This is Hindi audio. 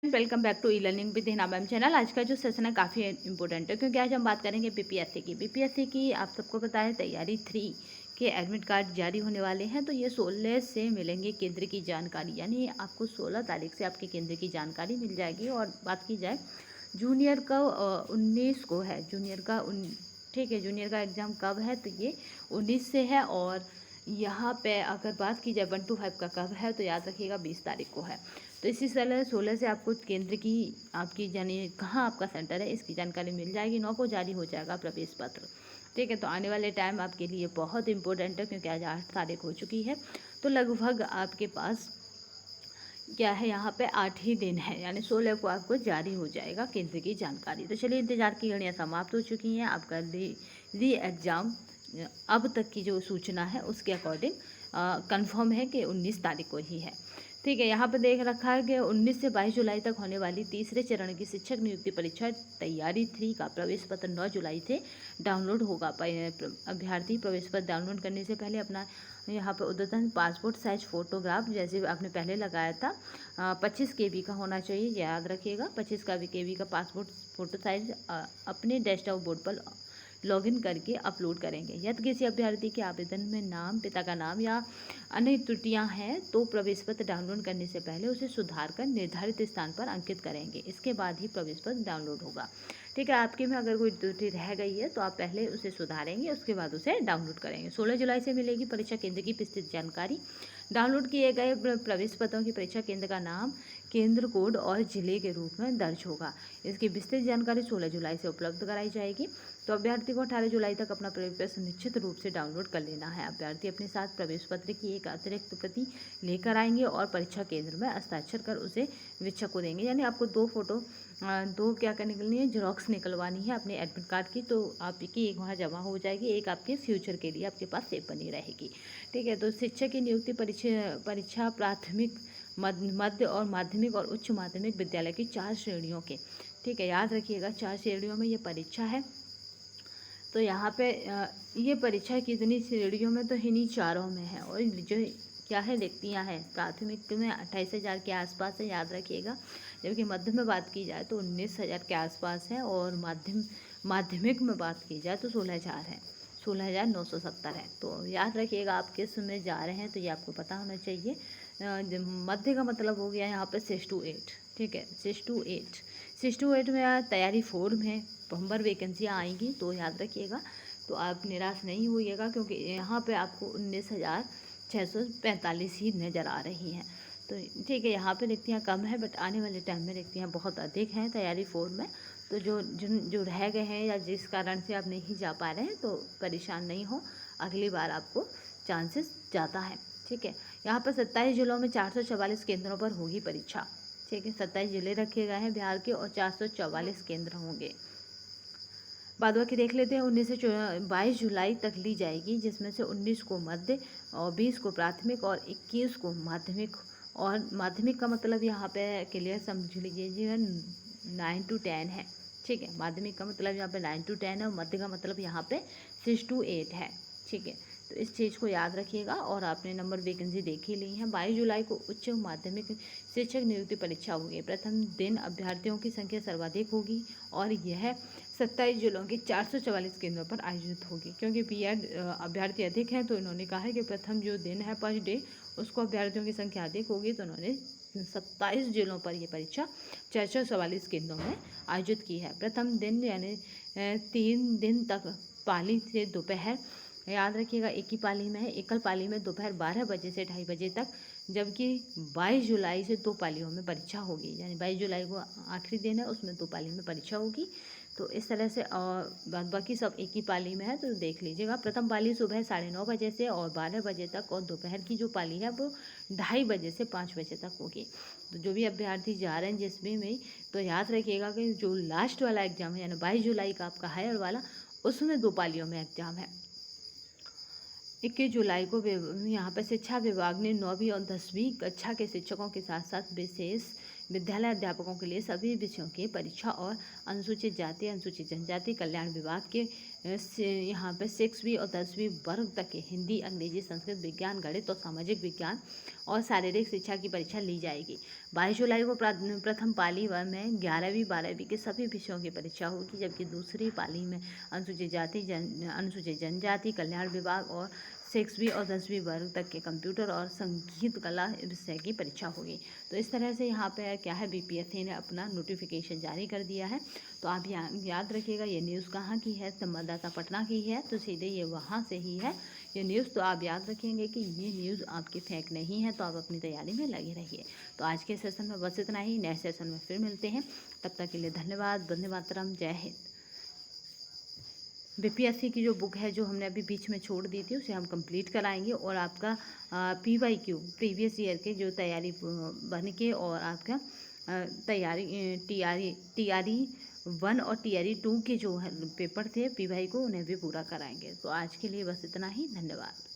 Welcome back to e learning with Hina ma'am channel. आज का जो सेशन है काफ़ी इंपॉर्टेंट है क्योंकि आज हम बात करेंगे बीपीएससी की। बीपीएससी की आप सबको पता है तैयारी 3 के एडमिट कार्ड जारी होने वाले हैं। तो ये 16 से मिलेंगे केंद्र की जानकारी, यानी आपको 16 तारीख से आपके केंद्र की जानकारी मिल जाएगी। और बात की जाए जूनियर का 19 को है, जूनियर का ठीक है, जूनियर का एग्ज़ाम कब है तो ये 19 से है। और यहाँ पे अगर बात की जाए 1 to 5 का कब है तो याद रखिएगा 20 तारीख को है। तो इसी तरह 16 से आपको केंद्र की आपकी यानी कहाँ आपका सेंटर है इसकी जानकारी मिल जाएगी। 9 को जारी हो जाएगा प्रवेश पत्र। ठीक है, तो आने वाले टाइम आपके लिए बहुत इंपॉर्टेंट है क्योंकि आज 8 तारीख हो चुकी है। तो लगभग आपके पास क्या है, यहाँ पे 8 ही दिन है, यानी 16 को आपको जारी हो जाएगा केंद्र की जानकारी। तो चलिए, इंतजार की घड़ियाँ समाप्त हो चुकी हैं। आपका री एग्ज़ाम अब तक की जो सूचना है उसके अकॉर्डिंग कंफर्म है कि 19 तारीख को ही है। ठीक है, यहाँ पे देख रखा है कि 19 से 22 जुलाई तक होने वाली तीसरे चरण की शिक्षक नियुक्ति परीक्षा तैयारी 3 का प्रवेश पत्र 9 जुलाई से डाउनलोड होगा। अभ्यर्थी प्रवेश पत्र डाउनलोड करने से पहले अपना यहाँ पे उद्यतन पासपोर्ट साइज फ़ोटोग्राफ जैसे आपने पहले लगाया था 25 केबी का होना चाहिए, याद रखिएगा। 25 का केबी का पासपोर्ट फ़ोटो साइज अपने डेस्कटॉप बोर्ड पर लॉगिन करके अपलोड करेंगे। यदि किसी अभ्यर्थी के आवेदन में नाम, पिता का नाम या अन्य त्रुटियां हैं तो प्रवेश पत्र डाउनलोड करने से पहले उसे सुधार कर निर्धारित स्थान पर अंकित करेंगे। इसके बाद ही प्रवेश पत्र डाउनलोड होगा। ठीक है, आपके में अगर कोई त्रुटि रह गई है तो आप पहले उसे सुधारेंगे, उसके बाद उसे डाउनलोड करेंगे। 16 जुलाई से मिलेगी परीक्षा केंद्र की विस्तृत जानकारी। डाउनलोड किए गए प्रवेश पत्रों की परीक्षा केंद्र का नाम, केंद्र कोड और जिले के रूप में दर्ज होगा। इसकी विस्तृत जानकारी 16 जुलाई से उपलब्ध कराई जाएगी। तो अभ्यर्थी को 18 जुलाई तक अपना प्रवेश पत्र निश्चित रूप से डाउनलोड कर लेना है। अभ्यर्थी अपने साथ प्रवेश पत्र की एक अतिरिक्त प्रति लेकर आएंगे और परीक्षा केंद्र में हस्ताक्षर कर उसे वीक्षक को देंगे। यानी आपको दो क्या क्या निकलनी है, जेरॉक्स निकलवानी है अपने एडमिट कार्ड की। तो आपकी एक वहाँ जमा हो जाएगी, एक आपके फ्यूचर के लिए आपके पास सेव बनी रहेगी। ठीक है, तो शिक्षक की नियुक्ति परीक्षा प्राथमिक, मध्य और माध्यमिक और उच्च माध्यमिक विद्यालय की 4 श्रेणियों के, ठीक है, याद रखिएगा 4 श्रेणियों में ये परीक्षा है। तो यहाँ पे ये परीक्षा कितनी श्रेणियों में, तो इन्हीं चारों में है। और जो क्या है रिक्तियाँ हैं, प्राथमिक में 28,000 के आसपास है, याद रखिएगा। जबकि मध्य में बात की जाए तो 19,000 के आसपास है। और माध्यमिक में बात की जाए तो 16,000 है, 16,970 है। तो याद रखिएगा आप किस में जा रहे हैं, तो ये आपको पता होना चाहिए। मध्य का मतलब हो गया यहाँ पे 6 to 8। ठीक है, 6 to 8 में तैयारी 4 में बम्पर वैकेंसियाँ आएंगी, तो याद रखिएगा। तो आप निराश नहीं होइएगा क्योंकि यहाँ पे आपको 19,645 ही नज़र आ रही हैं। तो ठीक है, यहाँ पे रिक्तियाँ कम है, बट आने वाले टाइम में रिक्तियाँ बहुत अधिक हैं तैयारी 4 में। तो जो रह गए हैं या जिस कारण से आप नहीं जा पा रहे हैं तो परेशान नहीं हो, अगली बार आपको चांसेस ज़्यादा है। ठीक है, यहाँ पर 27 जिलों में 444 केंद्रों पर होगी परीक्षा। ठीक है, 27 जिले रखे गए हैं बिहार के और 444 केंद्र होंगे। बाद बाकी देख लेते हैं। 19 से 22 जुलाई तक ली जाएगी, जिसमें से 19 को मध्य और 20 को प्राथमिक और 21 को माध्यमिक। और माध्यमिक का मतलब यहाँ पे क्लियर समझ लीजिए 9 to 10 है। ठीक है, माध्यमिक का मतलब यहाँ पे 9 to 10 है और मध्य का मतलब यहाँ पे 6 to 8 है। ठीक है, तो इस चीज़ को याद रखिएगा। और आपने नंबर वैकेंसी देख ही ली है। 22 जुलाई को उच्च माध्यमिक शिक्षक नियुक्ति परीक्षा होगी। प्रथम दिन अभ्यर्थियों की संख्या सर्वाधिक होगी और यह 27 जिलों के 444 केंद्रों पर आयोजित होगी। क्योंकि बीएड अभ्यर्थी अधिक हैं तो इन्होंने कहा है कि प्रथम जो दिन है फर्स्ट डे उसको अभ्यर्थियों की संख्या अधिक होगी, तो उन्होंने 27 जिलों पर यह परीक्षा 444 केंद्रों में आयोजित की है। प्रथम दिन यानी 3 दिन तक पाली से दोपहर, याद रखिएगा एक ही पाली में है, एकल पाली में दोपहर 12 बजे से 2:30 बजे तक। जबकि 22 जुलाई से 2 पालियों में परीक्षा होगी, यानी 22 जुलाई को आखिरी दिन है, उसमें 2 पाली में परीक्षा होगी। तो इस तरह से और बाकी सब एक ही पाली में है, तो देख लीजिएगा। प्रथम पाली सुबह 9:30 बजे से और 12 बजे तक, और दोपहर की जो पाली है वो 2:30 बजे से 5 बजे तक होगी। तो जो भी अभ्यर्थी जा रहे हैं जिस भी में, तो याद रखिएगा कि जो लास्ट वाला एग्ज़ाम है यानी 22 जुलाई का आपका हायर वाला, उसमें 2 पालियों में एग्ज़ाम है। 21 जुलाई को यहाँ पर शिक्षा विभाग ने 9वीं और 10वीं कक्षा के शिक्षकों के साथ साथ विशेष विद्यालय अध्यापकों के लिए सभी विषयों की परीक्षा और अनुसूचित जाति अनुसूचित जनजाति कल्याण विभाग के यहाँ पे 6वीं और 10वीं वर्ग तक के हिंदी, अंग्रेजी, संस्कृत, विज्ञान, गणित और सामाजिक विज्ञान और शारीरिक शिक्षा की परीक्षा ली जाएगी। 22 जुलाई को प्रथम पाली में 11वीं 12वीं के सभी विषयों की परीक्षा होगी, जबकि दूसरी पाली में अनुसूचित जनजाति कल्याण विभाग और 6वीं और 10वीं वर्ग तक के कंप्यूटर और संगीत कला विषय की परीक्षा होगी। तो इस तरह से यहाँ पे क्या है, बीपीएससी ने अपना नोटिफिकेशन जारी कर दिया है। तो आप याद रखिएगा, ये न्यूज़ कहाँ की है, संवाददाता पटना की है, तो सीधे ये वहाँ से ही है ये न्यूज़। तो आप याद रखेंगे कि ये न्यूज़ आपकी फेक नहीं है। तो आप अपनी तैयारी में लगे रहिए। तो आज के सेशन में बस इतना ही, नेक्स्ट सेशन में फिर मिलते हैं। तब तक के लिए धन्यवाद। वंदे मातरम, जय हिंद। बीपीएससी की जो बुक है जो हमने अभी बीच में छोड़ दी थी उसे हम कंप्लीट कराएंगे, और आपका पीवाईक्यू प्रीवियस ईयर के जो तैयारी बन के और आपका तैयारी टीआरई 1 और टीआरई 2 के जो पेपर थे पीवाई को, उन्हें भी पूरा कराएंगे। तो आज के लिए बस इतना ही, धन्यवाद।